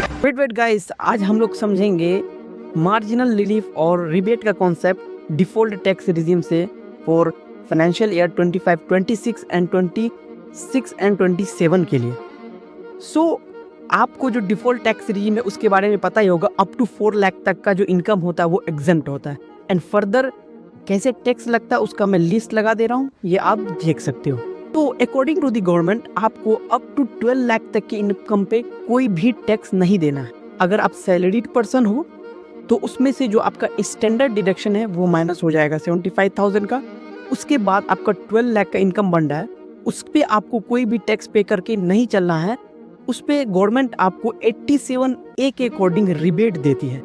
Wait guys, आज हम लोग समझेंगे मार्जिनल रिलीफ और रिबेट का कॉन्सेप्ट डिफॉल्ट टैक्स रिजीम से for financial year 25, 26 and 26 and 27 के लिए। आपको जो डिफॉल्ट टैक्स रिजीम है उसके बारे में पता ही होगा। अप टू 4 लाख तक का जो इनकम होता है वो एग्जेम्प्ट होता है, एंड फर्दर कैसे टैक्स लगता है उसका मैं लिस्ट लगा दे रहा हूँ, ये आप देख सकते हो। तो अकॉर्डिंग टू द गवर्नमेंट आपको अप टू 12 लाख तक की इनकम पे कोई भी टैक्स नहीं देना है। अगर आप सैलरीड पर्सन हो तो उसमें से जो आपका स्टैंडर्ड डिडक्शन है वो माइनस हो जाएगा 75,000 का। उसके बाद आपका 12 लाख का इनकम बन रहा है, उस पर आपको कोई भी टैक्स पे करके नहीं चलना है। उस पर गवर्नमेंट आपको 87A के अकॉर्डिंग रिबेट देती है।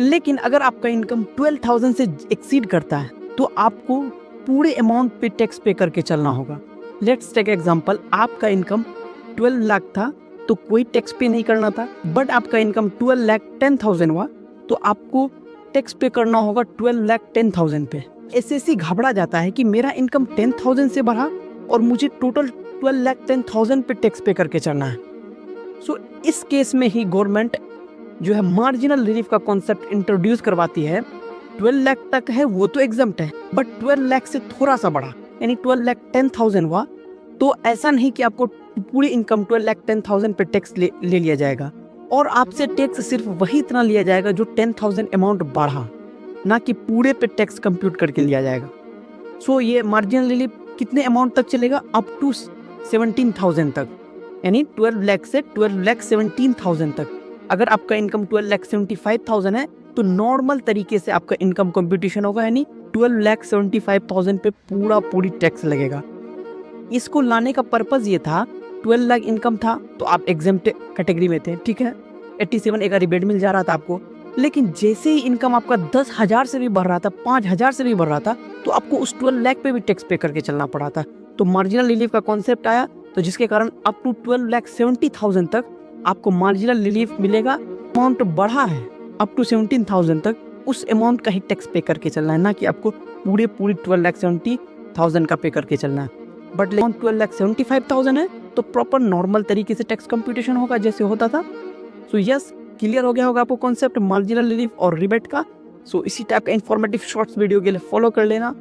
लेकिन अगर आपका इनकम 12,000 से एक्सीड करता है तो आपको पूरे अमाउंट पे टैक्स पे करके चलना होगा। लेट्स टेक एग्जांपल, आपका इनकम 12 लाख था तो कोई टैक्स पे नहीं करना था, बट आपका इनकम 12,10,000 हुआ तो आपको टैक्स पे करना होगा 12,10,000 पे। ऐसे घबरा जाता है कि मेरा इनकम 10,000 से बढ़ा और मुझे टोटल 12,10,000 पे टैक्स पे करके चलना है। इस केस में ही गवर्नमेंट जो है मार्जिनल रिलीफ का कॉन्सेप्ट इंट्रोड्यूस करवाती है। 12 लाख तक है वो तो एग्जम्प्ट है, बट 12 लाख से थोड़ा सा बढ़ा यानी 12,10,000 हुआ तो ऐसा नहीं कि आपको पूरी इनकम 12,10,000 पे टैक्स ले लिया जाएगा, और आपसे टैक्स सिर्फ वही इतना लिया जाएगा जो 10,000 अमाउंट बढ़ा, ना कि पूरे पे टैक्स कंप्यूट करके लिया जाएगा। ये मार्जिनल रिलीफ कितने अमाउंट तक चलेगा? अप टू 17,000 तक, यानी 12 लाख से 12,17,000 तक। अगर आपका इनकम 12,75,000 है तो नॉर्मल तरीके से आपका इनकम कंप्यूटेशन होगा, यानी 12,75,000 पे पूरी टैक्स लगेगा। इसको लाने का पर्पज ये था, 12 लाख इनकम था तो आप एग्जेम्प्ट कैटेगरी में थे, ठीक है, 87A का रिबेट मिल जा रहा था आपको। लेकिन जैसे ही इनकम आपका 10,000 से भी बढ़ रहा था, 5,000 से भी बढ़ रहा था, तो आपको उस 12 लाख पे भी टैक्स पे करके चलना पड़ा था। तो मार्जिनल रिलीफ का कॉन्सेप्ट आया, तो जिसके कारण अप टू 12,70,000 तक आपको मार्जिनल रिलीफ मिलेगा। अमाउंट बढ़ा है अप टू 17,000 तक, उस अमाउंट का ही टैक्स पे करके चलना है, ना कि आपको पूरी 12,70,000 का पे करके चलना है। बट 12,75,000 है तो प्रॉपर नॉर्मल तरीके से टैक्स कंप्यूटेशन होगा जैसे होता था। यस, क्लियर हो गया होगा आपको कॉन्सेप्ट मार्जिनल रिलीफ और रिबेट का। इसी टाइप का इन्फॉर्मेटिव शॉर्ट्स वीडियो के लिए फॉलो कर लेना।